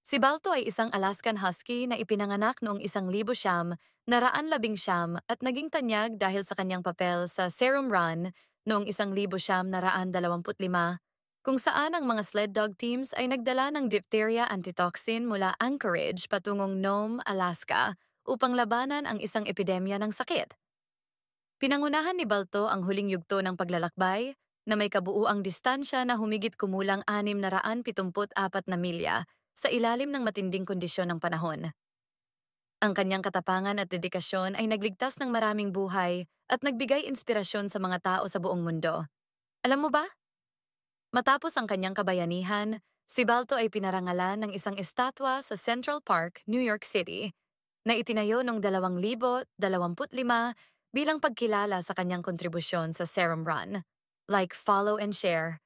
Si Balto ay isang Alaskan Husky na ipinanganak noong 1919 at naging tanyag dahil sa kanyang papel sa Serum Run noong 1925, kung saan ang mga sled dog teams ay nagdala ng diphtheria antitoxin mula Anchorage patungong Nome, Alaska upang labanan ang isang epidemya ng sakit. Pinangunahan ni Balto ang huling yugto ng paglalakbay na may kabuuang distansya na humigit kumulang 674 na milya sa ilalim ng matinding kondisyon ng panahon. Ang kanyang katapangan at dedikasyon ay nagligtas ng maraming buhay at nagbigay inspirasyon sa mga tao sa buong mundo. Alam mo ba? Matapos ang kanyang kabayanihan, si Balto ay pinarangalan ng isang estatwa sa Central Park, New York City, na itinayo noong 2025 bilang pagkilala sa kanyang kontribusyon sa Serum Run. Like, follow and share